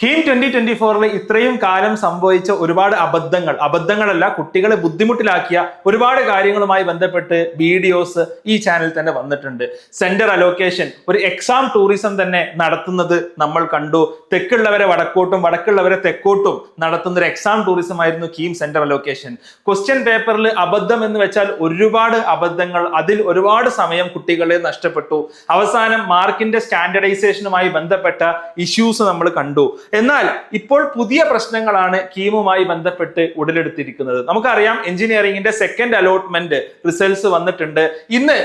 കീം 2024 ഇത്രയും കാലം സംഭവിച്ച ഒരുപാട് അബദ്ധങ്ങളല്ല കുട്ടികളെ ബുദ്ധിമുട്ടിലാക്കിയ ഒരുപാട് കാര്യങ്ങളുമായി ബന്ധപ്പെട്ട് വീഡിയോസ് ഈ ചാനൽ തന്നെ വന്നിട്ടുണ്ട്. സെന്റർ അലോക്കേഷൻ, ഒരു എക്സാം ടൂറിസം തന്നെ നടത്തുന്നത് നമ്മൾ കണ്ടു. തെക്കുള്ളവരെ വടക്കോട്ടും വടക്കുള്ളവരെ തെക്കോട്ടും നടത്തുന്ന ഒരു എക്സാം ടൂറിസം ആയിരുന്നു കീം സെന്റർ അലോക്കേഷൻ. ക്വസ്റ്റ്യൻ പേപ്പറിൽ അബദ്ധം എന്ന് വെച്ചാൽ ഒരുപാട് അബദ്ധങ്ങൾ, അതിൽ ഒരുപാട് സമയം കുട്ടികളെ നഷ്ടപ്പെട്ടു. അവസാനം മാർക്കിന്റെ സ്റ്റാൻഡർഡൈസേഷനുമായി ബന്ധപ്പെട്ട ഇഷ്യൂസ് നമ്മൾ കണ്ടു. എന്നാൽ ഇപ്പോൾ പുതിയ പ്രശ്നങ്ങളാണ് കീമുമായി ബന്ധപ്പെട്ട് ഉടലെടുത്തിരിക്കുന്നത്. നമുക്കറിയാം, എഞ്ചിനീയറിംഗിന്റെ സെക്കൻഡ് അലോട്ട്മെന്റ് റിസൾട്ട്സ് വന്നിട്ടുണ്ട്. ഇന്ന്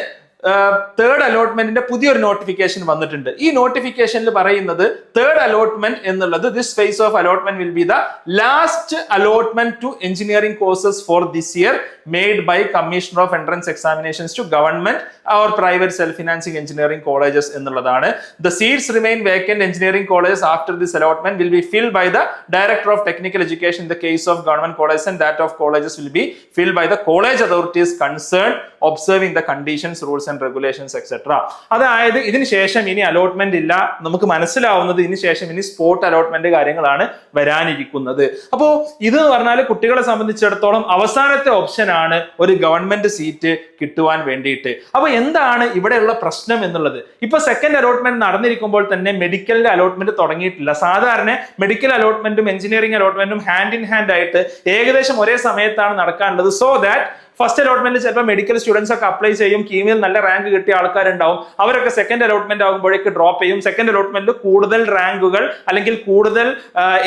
തേർഡ് അലോട്ട്മെന്റിന്റെ പുതിയൊരു നോട്ടിഫിക്കേഷൻ വന്നിട്ടുണ്ട്. ഈ നോട്ടിഫിക്കേഷനിൽ പറയുന്നത് തേർഡ് അലോട്ട്മെന്റ് എന്നുള്ളത് this phase of allotment will be the last allotment to engineering courses for this year made by commissioner of entrance examinations to government or private self financing engineering colleges എന്നുള്ളതാണ്. The seats remain vacant engineering colleges after this allotment will be filled by the director of technical education in the case of government colleges and that of colleges will be filled by the college authorities concern observing the conditions, rules and regulations etcetera. അതായത് ഇതിന് ശേഷം ഇനി allotment ഇല്ല. നമുക്ക് മനസ്സിലാവുന്നത് ഇതിന് ശേഷം ഇനി സ്പോട്ട് അലോട്ട്മെന്റ് കാര്യങ്ങളാണ് വരാനിരിക്കുന്നത്. അപ്പോ ഇത് പറഞ്ഞാൽ കുട്ടികളെ സംബന്ധിച്ചിടത്തോളം അവസാനത്തെ ഓപ്ഷൻ ആണ് ഒരു ഗവൺമെന്റ് സീറ്റ് കിട്ടുവാൻ വേണ്ടിയിട്ട്. അപ്പൊ എന്താണ് ഇവിടെയുള്ള പ്രശ്നം എന്നുള്ളത്? ഇപ്പൊ സെക്കൻഡ് അലോട്ട്മെന്റ് നടന്നിരിക്കുമ്പോൾ തന്നെ മെഡിക്കലിന്റെ അലോട്ട്മെന്റ് തുടങ്ങിയിട്ടില്ല. സാധാരണ മെഡിക്കൽ അലോട്ട്മെന്റും എഞ്ചിനീയറിംഗ് അലോട്ട്മെന്റും ഹാൻഡ് ഇൻ ഹാൻഡ് ആയിട്ട് ഏകദേശം ഒരേ സമയത്താണ് നടക്കാനുള്ളത്. സോ ദാറ്റ് ഫസ്റ്റ് അലോട്ട്മെന്റ് ചിലപ്പോൾ മെഡിക്കൽ സ്റ്റുഡൻസ് ഒക്കെ അപ്ലൈ ചെയ്യും, കീമിൽ നല്ല റാങ്ക് കിട്ടിയ ആൾക്കാരുണ്ടാവും, അവരൊക്കെ സെക്കൻഡ് അലോട്ട്മെന്റ് ആകുമ്പോഴേക്ക് ഡ്രോപ്പ് ചെയ്യും. സെക്കൻഡ് അലോട്ട്മെന്റിൽ കൂടുതൽ റാങ്കുകൾ അല്ലെങ്കിൽ കൂടുതൽ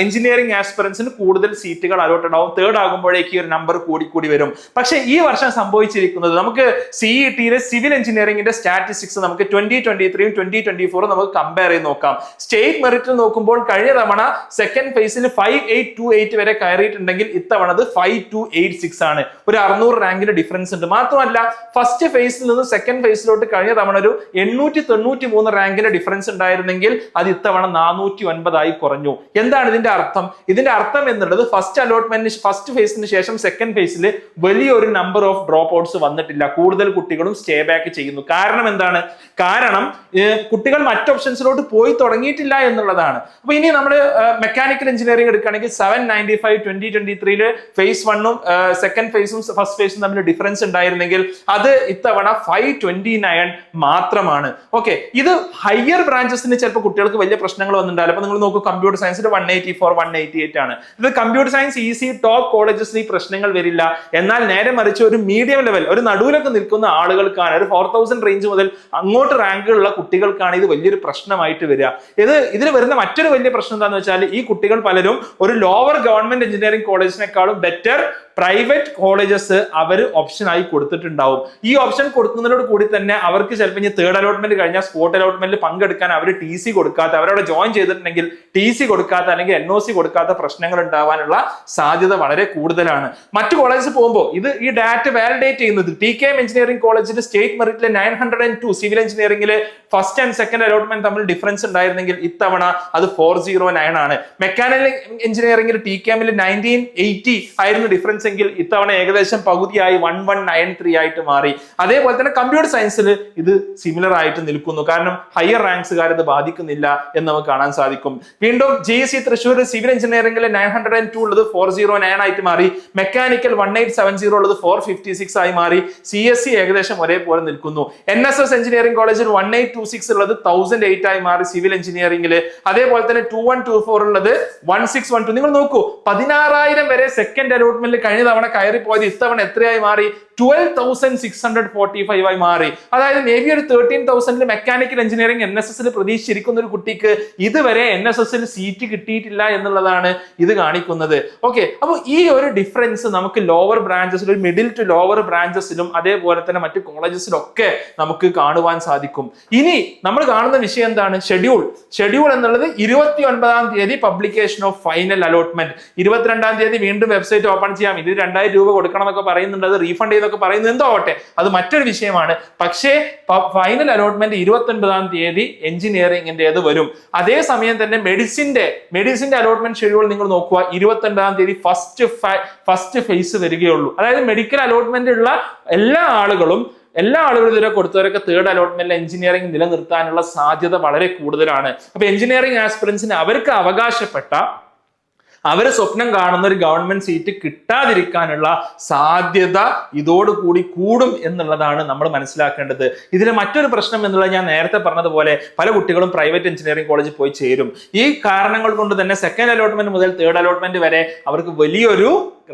എഞ്ചിനീയറിംഗ് ആസ്പിറൻസിന് കൂടുതൽ സീറ്റുകൾ അലോട്ടഡ് ആവും. തേർഡ് ആകുമ്പോഴേക്ക് ഒരു നമ്പർ കൂടി വരും. പക്ഷേ ഈ വർഷം സംഭവിച്ചിരിക്കുന്നത്, നമുക്ക് സിഇടിയിലെ സിവിൽ എഞ്ചിനീയറിംഗിന്റെ സ്റ്റാറ്റിസ്റ്റിക്സ് നമുക്ക് 2023 2024 നമുക്ക് കമ്പയർ ചെയ്ത് നോക്കാം. സ്റ്റേറ്റ് മെറിറ്റിൽ നോക്കുമ്പോൾ കഴിഞ്ഞ തവണ സെക്കൻഡ് ഫേസിൽ 5828 വരെ കയറിയിട്ടുണ്ടെങ്കിൽ ഇത്തവണ 5286 ആണ്. ഒരു 600 റാങ്കിന്റെ ഡിഫറൻസ് ഉണ്ട്. മാത്രമല്ല ഫസ്റ്റ് ഫേസിൽ നിന്ന് സെക്കൻഡ് ഫേസിലോട്ട് കഴിഞ്ഞ തവണ ഒരു 893 റാങ്കിന്റെ ഡിഫറൻസ് ഉണ്ടായിരുന്നെങ്കിൽ അത് ഇത്തവണ 409 ആയി കുറഞ്ഞു. എന്താണ് ഇതിന്റെ അർത്ഥം? ഇതിന്റെ അർത്ഥം എന്നുള്ളത് ഫസ്റ്റ് അലോട്ട്മെന്റിന് ഫസ്റ്റ് ഫേസിന് ശേഷം സെക്കൻഡ് ഫേസിൽ വലിയൊരു നമ്പർ ഓഫ് ഡ്രോപ്പ് ഔട്ട്സ് വന്നിട്ടില്ല. കൂടുതൽ കുട്ടികളും സ്റ്റേ ബാക്ക് ചെയ്യുന്നു. കാരണം എന്താണ്? കാരണം കുട്ടികൾ മറ്റ് ഓപ്ഷൻസിലോട്ട് പോയി തുടങ്ങിയിട്ടില്ല എന്നുള്ളതാണ്. അപ്പൊ ഇനി നമ്മൾ മെക്കാനിക്കൽ എഞ്ചിനീയറിംഗ് എടുക്കുകയാണെങ്കിൽ 795 2023 ഫേസ് 1ഉം സെക്കൻഡ് ഫേസും ഫസ്റ്റ് ഫേസും തമ്മിൽ ഡിഫറൻസ് ഉണ്ടായിരുന്നെങ്കിൽ അത് ഇത്തവണ 529 മാത്രമാണ്. ഓക്കെ, ഇത് ഹയർ ബ്രാഞ്ചസിന് ചിലപ്പോൾ കുട്ടികൾക്ക് വലിയ പ്രശ്നങ്ങൾ വന്നിട്ടുണ്ടാവില്ല. അപ്പൊ നിങ്ങൾ നോക്കൂ, കമ്പ്യൂട്ടർ സയൻസിൽ 184 188 ആണ്. ഇത് കമ്പ്യൂട്ടർ സയൻസ് ഈസി ടോപ്പ് കോളേജസിൽ ഈ പ്രശ്നങ്ങൾ വരില്ല. എന്നാൽ നേരെ മറിച്ച് ഒരു മീഡിയം ലെവൽ, ഒരു നടുവിലൊക്കെ നിൽക്കുന്ന ആളുകൾക്കാണ്, ഒരു 4000 റേഞ്ച് മുതൽ അങ്ങോട്ട് റാങ്കുള്ള കുട്ടികൾക്കാണ് ഇത് വലിയൊരു പ്രശ്നമായിട്ട് വരിക. ഇതിന് വരുന്ന മറ്റൊരു വലിയ പ്രശ്നം എന്താണെന്ന് വെച്ചാൽ ഈ കുട്ടികൾ പലരും ഒരു ലോവർ ഗവൺമെന്റ് എഞ്ചിനീയറിംഗ് കോളേജിനേക്കാളും ബെറ്റർ പ്രൈവറ്റ് കോളേജസ് അവർ ഓപ്ഷൻ ആയി കൊടുത്തിട്ടുണ്ടാവും. ഈ ഓപ്ഷൻ കൊടുക്കുന്നതിനോട് കൂടി തന്നെ അവർക്ക് ചിലപ്പോൾ ഇനി തേർഡ് അലോട്ട്മെന്റ് കഴിഞ്ഞാൽ സ്പോട്ട് അലോട്ട്മെന്റിൽ പങ്കെടുക്കാൻ അവർ TC കൊടുക്കാത്ത, അവരവിടെ ജോയിൻ ചെയ്തിട്ടുണ്ടെങ്കിൽ TC കൊടുക്കാത്ത അല്ലെങ്കിൽ NOC കൊടുക്കാത്ത പ്രശ്നങ്ങൾ ഉണ്ടാവാനുള്ള സാധ്യത വളരെ കൂടുതലാണ്. മറ്റു കോളേജസ് പോകുമ്പോൾ ഈ ഡാറ്റ വാലിഡേറ്റ് ചെയ്യുന്നത് TKM എഞ്ചിനീയറിംഗ് കോളേജിൽ സ്റ്റേറ്റ് മെറിറ്റിലെ 902, സിവിൽ എഞ്ചിനീയറിംഗിലെ ഫസ്റ്റ് ആൻഡ് സെക്കൻഡ് അലോട്ട്മെന്റ് തമ്മിൽ ഡിഫറൻസ് ഉണ്ടായിരുന്നെങ്കിൽ ഇത്തവണ അത് 409 ആണ്. മെക്കാനിക്കൽ എഞ്ചിനീയറിംഗിൽ TKM 1980 ആയിരുന്നു ഡിഫറൻസ് എങ്കിൽ ഇത്തവണ ഏകദേശം പകുതിയായി 1193 ആയിട്ട് മാറി. അതേപോലെ തന്നെ കമ്പ്യൂട്ടർ സയൻസിൽ ഇത് സിമിലർ ആയിട്ട് നിൽക്കുന്നു. കാരണം ഹയർ റാങ്ക്സുകാർ ഇത് ബാധിക്കുന്നില്ല എന്ന് നമുക്ക് കാണാൻ സാധിക്കും. വീണ്ടും JSC തൃശ്ശൂർ സിവിൽ എഞ്ചിനീയറിംഗിൽ 902 ഉള്ളത് 409 ആയിട്ട് മാറി. മെക്കാനിക്കൽ 1870 ഉള്ളത് 456 ആയി മാറി. CSC ഏകദേശം ഒരേപോലെ നിൽക്കുന്നു. NSS എഞ്ചിനീയറിംഗ് കോളേജിൽ 1826 ഉള്ളത് 1008 ആയി മാറി സിവിൽ എഞ്ചിനീയറിംഗിൽ. അതേപോലെ തന്നെ 2124 ഉള്ളത് 1612. നിങ്ങൾ നോക്കൂ, 16,000 വരെ സെക്കൻഡ് അലോട്ട്മെന്റിൽ കഴിഞ്ഞ തവണ കയറി പോയത് ഇത്തവണ എത്രയായി മാറി? 12,645 ആയി മാറി. അതായത് മേ ബി ഒരു 13,000 മെക്കാനിക്കൽ എഞ്ചിനീയറിംഗ് NSSൽ പ്രതീക്ഷിച്ചിരിക്കുന്ന ഒരു കുട്ടിക്ക് ഇതുവരെ NSSൽ സീറ്റ് കിട്ടിയിട്ടില്ല എന്നുള്ളതാണ് ഇത് കാണിക്കുന്നത്. ഓക്കെ, അപ്പോൾ ഈ ഒരു ഡിഫറൻസ് നമുക്ക് ലോവർ ബ്രാഞ്ചസിലും മിഡിൽ ടു ലോവർ ബ്രാഞ്ചസിലും അതേപോലെ തന്നെ മറ്റു കോളേജസിലും ഒക്കെ നമുക്ക് കാണുവാൻ സാധിക്കും. ഇനി നമ്മൾ കാണുന്ന വിഷയം എന്താണ്? ഷെഡ്യൂൾ എന്നുള്ളത് 29-ാം തീയതി പബ്ലിക്കേഷൻ ഓഫ് ഫൈനൽ അലോട്ട്മെന്റ്. 22-ാം തീയതി വീണ്ടും വെബ്സൈറ്റ് ഓപ്പൺ ചെയ്യാം. ഇത് 2000 രൂപ കൊടുക്കണം എന്നൊക്കെ പറയുന്നുണ്ട്. അത് റീഫണ്ട് ചെയ്തൊക്കെ പറയുന്നത് എന്തോ ആവട്ടെ, അത് മറ്റൊരു വിഷയമാണ്. പക്ഷേ ഫൈനൽ അലോട്ട്മെന്റ് 29-ാം തീയതി എഞ്ചിനീയറിംഗിന്റെ വരും. അതേസമയം തന്നെ മെഡിസിന്റെ അലോട്ട്മെന്റ് ഷെഡ്യൂൾ നിങ്ങൾ നോക്കുക, 29-ാം തീയതി ഫസ്റ്റ് ഫേസ് വരികയുള്ളൂ. അതായത് മെഡിക്കൽ അലോട്ട്മെന്റ് ഉള്ള എല്ലാ ആളുകളും എല്ലാ ആളുകളും ഇതുവരെ കൊടുത്തവരൊക്കെ തേർഡ് അലോട്ട്മെന്റിൽ എഞ്ചിനീയറിംഗ് നിലനിർത്താനുള്ള സാധ്യത വളരെ കൂടുതലാണ്. അപ്പൊ എഞ്ചിനീയറിംഗ് ആസ്പിറൻസിന് അവർക്ക് അവകാശപ്പെട്ട അവര് സ്വപ്നം കാണുന്ന ഒരു ഗവൺമെന്റ് സീറ്റ് കിട്ടാതിരിക്കാനുള്ള സാധ്യത ഇതോടുകൂടി കൂടും എന്നുള്ളതാണ് നമ്മൾ മനസ്സിലാക്കേണ്ടത്. ഇതിലെ മറ്റൊരു പ്രശ്നം എന്നുള്ളത് ഞാൻ നേരത്തെ പറഞ്ഞതുപോലെ പല കുട്ടികളും പ്രൈവറ്റ് എഞ്ചിനീയറിംഗ് കോളേജിൽ പോയി ചേരും. ഈ കാരണങ്ങൾ കൊണ്ട് തന്നെ സെക്കൻഡ് അലോട്ട്മെന്റ് മുതൽ തേർഡ് അലോട്ട്മെന്റ് വരെ അവർക്ക് വലിയൊരു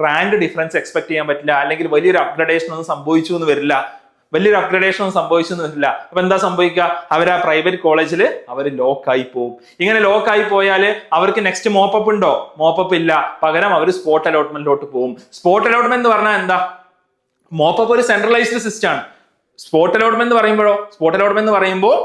റാങ്ക് ഡിഫറൻസ് എക്സ്പെക്ട് ചെയ്യാൻ പറ്റില്ല, അല്ലെങ്കിൽ വലിയൊരു അപ്ഗ്രഡേഷൻ ഒന്നും സംഭവിച്ചു എന്ന് വരില്ല, വലിയൊരു അപ്ഗ്രഡേഷൻ ഒന്നും സംഭവിച്ചെന്ന് വരില്ല. അപ്പൊ എന്താ സംഭവിക്കുക? അവർ ആ പ്രൈവറ്റ് കോളേജിൽ അവർ ലോക്കായി പോകും. ഇങ്ങനെ ലോക്കായി പോയാൽ അവർക്ക് നെക്സ്റ്റ് മോപ്പപ്പ് ഉണ്ടോ? മോപ്പപ്പ് ഇല്ല. പകരം അവർ സ്പോട്ട് അലോട്ട്മെന്റിലോട്ട് പോകും. സ്പോട്ട് അലോട്ട്മെന്റ് എന്ന് പറഞ്ഞാൽ എന്താ? മോപ്പപ്പ് ഒരു സെൻട്രലൈസ്ഡ് സിസ്റ്റം ആണ്. സ്പോട്ട് അലോട്ട്മെന്റ് എന്ന് പറയുമ്പോൾ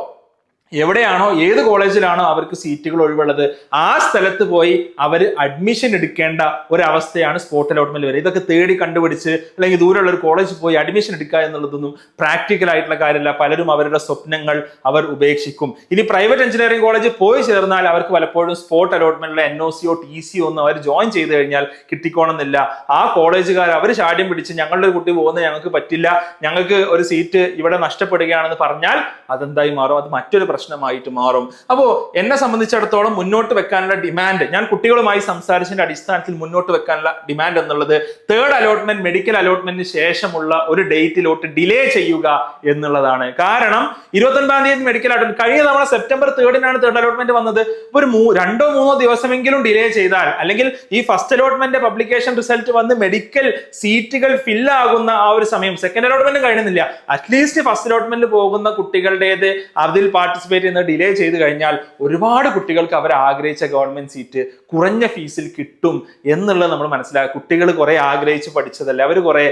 എവിടെയാണോ, ഏത് കോളേജിലാണോ അവർക്ക് സീറ്റുകൾ ഒഴിവുള്ളത് ആ സ്ഥലത്ത് പോയി അവർ അഡ്മിഷൻ എടുക്കേണ്ട ഒരവസ്ഥയാണ് സ്പോട്ട് അലോട്ട്മെന്റ് വരെ. ഇതൊക്കെ തേടി കണ്ടുപിടിച്ച് അല്ലെങ്കിൽ ദൂരമുള്ള ഒരു കോളേജിൽ പോയി അഡ്മിഷൻ എടുക്കുക എന്നുള്ളതൊന്നും പ്രാക്ടിക്കൽ ആയിട്ടുള്ള കാര്യമല്ല. പലരും അവരുടെ സ്വപ്നങ്ങൾ അവർ ഉപേക്ഷിക്കും. ഇനി പ്രൈവറ്റ് എഞ്ചിനീയറിംഗ് കോളേജിൽ പോയി ചേർന്നാൽ അവർക്ക് പലപ്പോഴും സ്പോട്ട് അലോട്ട്മെന്റിലെ NOCയോ TCയോ ഒന്നും അവർ ജോയിൻ ചെയ്ത് കഴിഞ്ഞാൽ കിട്ടിക്കോണമെന്നില്ല. ആ കോളേജുകാർ അവർ ചാടിയും പിടിച്ച് ഞങ്ങളുടെ കുട്ടി പോകുന്നത് ഞങ്ങൾക്ക് പറ്റില്ല, ഞങ്ങൾക്ക് ഒരു സീറ്റ് ഇവിടെ നഷ്ടപ്പെടുകയാണെന്ന് പറഞ്ഞാൽ അതെന്തായി മാറും? അത് മറ്റൊരു പ്രശ്നമായിട്ട് മാറും. അപ്പോ എന്നെ സംബന്ധിച്ചിടത്തോളം മുന്നോട്ട് വെക്കാനുള്ള ഡിമാൻഡ്, ഞാൻ കുട്ടികളുമായി സംസാരിച്ചതിന്റെ അടിസ്ഥാനത്തിൽ മുന്നോട്ട് വെക്കാനുള്ള ഡിമാൻഡ് എന്നുള്ളത് തേർഡ് അലോട്ട്മെന്റ്, മെഡിക്കൽ അലോട്ട്മെന്റിന് ശേഷമുള്ള ഒരു ഡേറ്റിലോട്ട് ഡിലേ ചെയ്യുക എന്നുള്ളതാണ്. കാരണം 29-ാം തീയതി മെഡിക്കൽ അലോട്ട്മെന്റ്, കഴിഞ്ഞ തവണ സെപ്റ്റംബർ 3-നാണ് തേർഡ് അലോട്ട്മെന്റ് വന്നത്. ഒരു 2-3 ദിവസമെങ്കിലും ഡിലേ ചെയ്താൽ, അല്ലെങ്കിൽ ഈ ഫസ്റ്റ് അലോട്ട്മെന്റ് പബ്ലിക്കേഷൻ റിസൾട്ട് വന്ന് മെഡിക്കൽ സീറ്റുകൾ ഫില്ലാകുന്ന ആ ഒരു സമയം, സെക്കൻഡ് അലോട്ട്മെന്റ് കഴിയുന്നില്ല, അറ്റ്ലീസ്റ്റ് ഫസ്റ്റ് അലോട്ട്മെന്റ് പോകുന്ന കുട്ടികളുടേത് അതിൽ പാർട്ടിസിപ്പേറ്റ് ചെയ്യുന്നത് ഡിലേ ചെയ്ത് കഴിഞ്ഞാൽ ഒരുപാട് കുട്ടികൾക്ക് അവർ ആഗ്രഹിച്ച ഗവൺമെന്റ് സീറ്റ് കുറഞ്ഞ ഫീസിൽ കിട്ടും എന്നുള്ളത് നമ്മൾ മനസ്സിലാക്കുക. കുട്ടികൾ കുറെ ആഗ്രഹിച്ച് പഠിച്ചതല്ല, അവർ കുറെ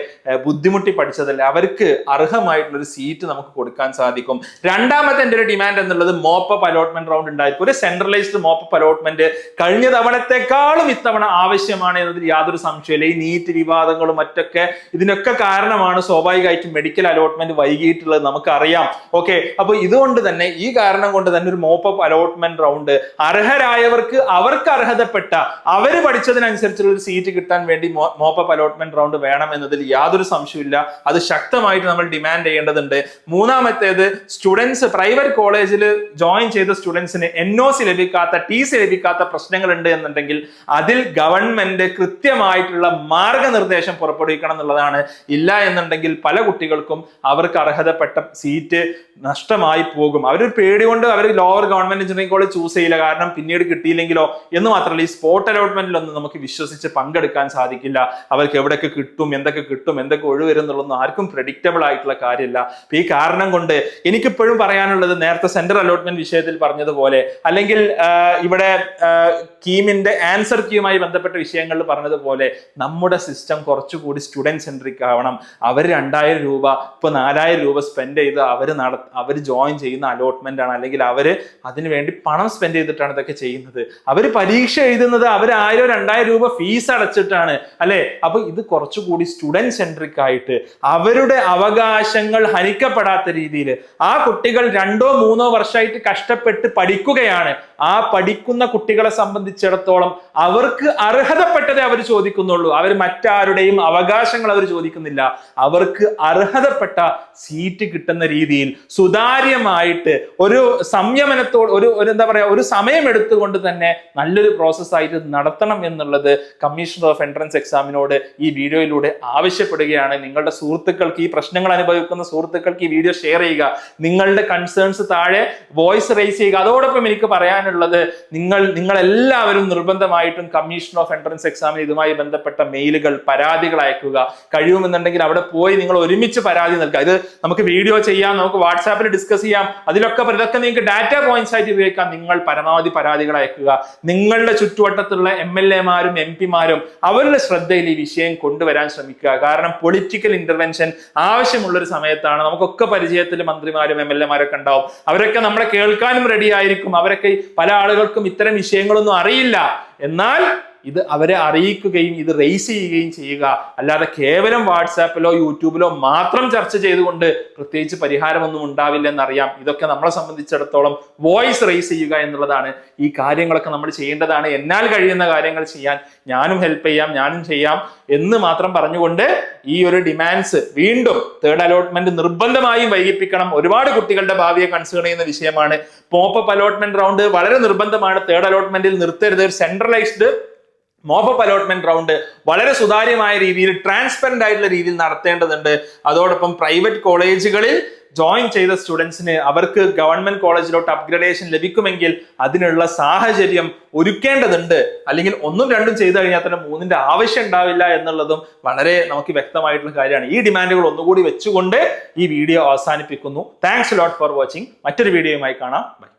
ബുദ്ധിമുട്ടി പഠിച്ചതല്ല, അവർക്ക് അർഹമായിട്ടുള്ള ഒരു സീറ്റ് നമുക്ക് കൊടുക്കാൻ സാധിക്കും. രണ്ടാമത്തെ എൻ്റെ ഒരു ഡിമാൻഡ് എന്നുള്ളത് മോപ്പപ്പ് അലോട്ട്മെന്റ് റൗണ്ട് ഉണ്ടായിരിക്കും. ഒരു സെൻട്രലൈസ്ഡ് മോപ്പപ്പ് അലോട്ട്മെന്റ് കഴിഞ്ഞ തവണത്തെക്കാളും ഇത്തവണ ആവശ്യമാണ് എന്നതിൽ യാതൊരു സംശയമില്ല. ഈ നീറ്റ് വിവാദങ്ങളും മറ്റൊക്കെ ഇതിനൊക്കെ കാരണമാണ് സ്വാഭാവികമായിട്ടും മെഡിക്കൽ അലോട്ട്മെന്റ് വൈകിട്ടുള്ളത് നമുക്കറിയാം. ഓക്കെ, അപ്പൊ ഇതുകൊണ്ട് തന്നെ, ഈ കാരണം കൊണ്ട് തന്നെ ഒരു മോപ്പപ്പ് അലോട്ട്മെന്റ് റൗണ്ട് അർഹരായവർക്ക് അവർക്ക് അർഹതപ്പെട്ട അവര് പഠിച്ചതിനനുസരിച്ചുള്ള ഒരു സീറ്റ് കിട്ടാൻ വേണ്ടി മോപ്പപ്പ് അലോട്ട്മെന്റ് റൗണ്ട് വേണം എന്നതിൽ യാതൊരു സംശയമില്ല. അത് ശക്തമായിട്ട് നമ്മൾ ഡിമാൻഡ് ചെയ്യേണ്ടതുണ്ട്. മൂന്നാമത്തേത്, സ്റ്റുഡൻസ് പ്രൈവറ്റ് കോളേജിൽ ജോയിൻ ചെയ്ത സ്റ്റുഡൻസിന് NOC ലഭിക്കാത്ത, TC ലഭിക്കാത്ത പ്രശ്നങ്ങളുണ്ട് എന്നുണ്ടെങ്കിൽ അതിൽ ഗവൺമെന്റ് കൃത്യമായിട്ടുള്ള മാർഗനിർദ്ദേശം പുറപ്പെടുവിക്കണം എന്നുള്ളതാണ്. ഇല്ല എന്നുണ്ടെങ്കിൽ പല കുട്ടികൾക്കും അവർക്ക് അർഹതപ്പെട്ട സീറ്റ് നഷ്ടമായി പോകും. അവരൊരു പേടി കൊണ്ട് അവർ lower government engineering college choose ചെയ്യില്ല, കാരണം പിന്നീട് കിട്ടിയില്ലെങ്കിലോ എന്ന് മാത്രമല്ല ഈ സ്പോട്ട് അലോട്ട്മെന്റിലൊന്നും നമുക്ക് വിശ്വസിച്ച് പങ്കെടുക്കാൻ സാധിക്കില്ല. അവർക്ക് എവിടെയൊക്കെ കിട്ടും, എന്തൊക്കെ ഒഴിവരും എന്നുള്ളതൊന്നും ആർക്കും പ്രെഡിക്റ്റബിൾ ആയിട്ടുള്ള കാര്യമില്ല. അപ്പൊ ഈ കാരണം കൊണ്ട് എനിക്കിപ്പോഴും പറയാനുള്ളത്, നേരത്തെ സെന്റർ അലോട്ട്മെന്റ് വിഷയത്തിൽ പറഞ്ഞതുപോലെ, അല്ലെങ്കിൽ ഇവിടെ കീമിന്റെ ആൻസർ ക്യൂമായി ബന്ധപ്പെട്ട വിഷയങ്ങളിൽ പറഞ്ഞതുപോലെ, നമ്മുടെ സിസ്റ്റം കുറച്ചുകൂടി സ്റ്റുഡന്റ് സെൻട്രിക് ആവണം. അവർ 2000 രൂപ ഇപ്പൊ 4000 രൂപ സ്പെൻഡ് ചെയ്ത് അവർ ജോയിൻ ചെയ്യുന്ന അലോട്ട്മെന്റ് ആണ്, അല്ലെങ്കിൽ അവര് അതിനുവേണ്ടി പണം സ്പെൻഡ് ചെയ്തിട്ടാണ് ഇതൊക്കെ ചെയ്യുന്നത്. അവർ പരീക്ഷ എഴുതുന്നത് അവർ 1000-2000 രൂപ ഫീസ് അടച്ചിട്ടാണ്, അല്ലെ? അപ്പൊ ഇത് കുറച്ചുകൂടി സ്റ്റുഡന്റ് സെൻട്രിക് ആയിട്ട് അവരുടെ അവകാശങ്ങൾ ഹനിക്കപ്പെടാത്ത രീതിയിൽ, ആ കുട്ടികൾ 2-3 വർഷമായിട്ട് കഷ്ടപ്പെട്ട് പഠിക്കുകയാണ്. ആ പഠിക്കുന്ന കുട്ടികളെ സംബന്ധിച്ചിടത്തോളം അവർക്ക് അർഹതപ്പെട്ടതേ അവർ ചോദിക്കുന്നുള്ളൂ. അവർ മറ്റാരുടെയും അവകാശങ്ങൾ അവർ ചോദിക്കുന്നില്ല. അവർക്ക് അർഹതപ്പെട്ട സീറ്റ് കിട്ടുന്ന രീതിയിൽ സുതാര്യമായിട്ട് ഒരു സംയമനത്തോട് ഒരു എന്താ പറയാ, ഒരു സമയം എടുത്തുകൊണ്ട് തന്നെ നല്ലൊരു പ്രോസസ്സായിട്ട് നടത്തണം എന്നുള്ളത് കമ്മീഷണർ ഓഫ് എൻട്രൻസ് എക്സാമിനോട് ഈ വീഡിയോയിലൂടെ ആവശ്യപ്പെടുകയാണ്. നിങ്ങളുടെ സുഹൃത്തുക്കൾക്ക്, ഈ പ്രശ്നങ്ങൾ അനുഭവിക്കുന്ന സുഹൃത്തുക്കൾക്ക് ഈ വീഡിയോ ഷെയർ ചെയ്യുക. നിങ്ങളുടെ കൺസേൺസ് താഴെ വോയിസ് റേസ് ചെയ്യുക. അതോടൊപ്പം എനിക്ക് പറയാനുള്ളത്, നിങ്ങൾ എല്ലാവരും നിർബന്ധമായിട്ടും കമ്മീഷൻ ഓഫ് എൻട്രൻസ് എക്സാമിന് ഇതുമായി ബന്ധപ്പെട്ട മെയിലുകൾ, പരാതികൾ അയക്കുക. കഴിയുമെന്നുണ്ടെങ്കിൽ അവിടെ പോയി നിങ്ങൾ ഒരുമിച്ച് പരാതി നൽകുക. ഇത് നമുക്ക് വീഡിയോ ചെയ്യാം, നമുക്ക് വാട്സാപ്പിൽ ഡിസ്കസ് ചെയ്യാം, ഇതൊക്കെ നിങ്ങൾക്ക് ഡാറ്റ പോയിന്റ്സ് ആയിട്ട് ഉപയോഗിക്കാം. നിങ്ങൾ പരമാവധി പരാതികൾ അയക്കുക. നിങ്ങളുടെ ചുറ്റുവട്ടത്തുള്ള MLA-മാരും MP-മാരും അവരുടെ ശ്രദ്ധയിൽ ഈ വിഷയം കൊണ്ടുവരാൻ ശ്രമിക്കുക. കാരണം പൊളിറ്റിക്കൽ ഇന്റർവെൻഷൻ ആവശ്യമുള്ള ഒരു സമയത്താണ്. നമുക്കൊക്കെ പരിചയത്തിൽ മന്ത്രിമാരും MLA-മാരൊക്കെ ഉണ്ടാവും. അവരൊക്കെ നമ്മളെ കേൾക്കാനും റെഡി ആയിരിക്കും. അവരൊക്കെ പല ആളുകൾക്കും ഇത്തരം വിഷയങ്ങളൊന്നും അറിയില്ല. എന്നാൽ ഇത് അവരെ അറിയിക്കുകയും ഇത് റേസ് ചെയ്യുകയും ചെയ്യുക. അല്ലാതെ കേവലം വാട്സാപ്പിലോ യൂട്യൂബിലോ മാത്രം ചർച്ച ചെയ്തുകൊണ്ട് പ്രത്യേകിച്ച് പരിഹാരമൊന്നും ഉണ്ടാവില്ലെന്നറിയാം. ഇതൊക്കെ നമ്മളെ സംബന്ധിച്ചിടത്തോളം വോയിസ് റേസ് ചെയ്യുക എന്നുള്ളതാണ്. ഈ കാര്യങ്ങളൊക്കെ നമ്മൾ ചെയ്യേണ്ടതാണ്. എന്നാൽ കഴിയുന്ന കാര്യങ്ങൾ ചെയ്യാൻ ഞാനും ഹെൽപ്പ് ചെയ്യാം, ഞാനും ചെയ്യാം എന്ന് മാത്രം പറഞ്ഞുകൊണ്ട് ഈ ഒരു ഡിമാൻഡ്സ് വീണ്ടും തേർഡ് അലോട്ട്മെന്റ് നിർബന്ധമായും വൈകിപ്പിക്കണം. ഒരുപാട് കുട്ടികളുടെ ഭാവിയെ കൺസേൺ ചെയ്യുന്ന വിഷയമാണ്. മോപ്പപ്പ് അലോട്ട്മെന്റ് റൗണ്ട് വളരെ നിർബന്ധമാണ്. തേർഡ് അലോട്ട്മെന്റിൽ നിർത്തരുത്. സെൻട്രലൈസ്ഡ് മോപ്പപ്പ് അലോട്ട്മെന്റ് റൗണ്ട് വളരെ സുതാര്യമായ രീതിയിൽ ട്രാൻസ്പെറന്റ് ആയിട്ടുള്ള രീതിയിൽ നടത്തേണ്ടതുണ്ട്. അതോടൊപ്പം പ്രൈവറ്റ് കോളേജുകളിൽ ജോയിൻ ചെയ്ത സ്റ്റുഡൻസിന് അവർക്ക് ഗവൺമെന്റ് കോളേജിലോട്ട് അപ്ഗ്രഡേഷൻ ലഭിക്കുമെങ്കിൽ അതിനുള്ള സാഹചര്യം ഒരുക്കേണ്ടതുണ്ട്. അല്ലെങ്കിൽ 1ഉം 2ഉം ചെയ്തു കഴിഞ്ഞാൽ തന്നെ 3ന്റെ ആവശ്യം ഉണ്ടാവില്ല എന്നുള്ളതും വളരെ നമുക്ക് വ്യക്തമായിട്ടുള്ള കാര്യമാണ്. ഈ ഡിമാൻഡുകൾ ഒന്നുകൂടി വെച്ചുകൊണ്ട് ഈ വീഡിയോ അവസാനിപ്പിക്കുന്നു. Thanks lot for watching. മറ്റൊരു വീഡിയോയുമായി കാണാം. ബൈ.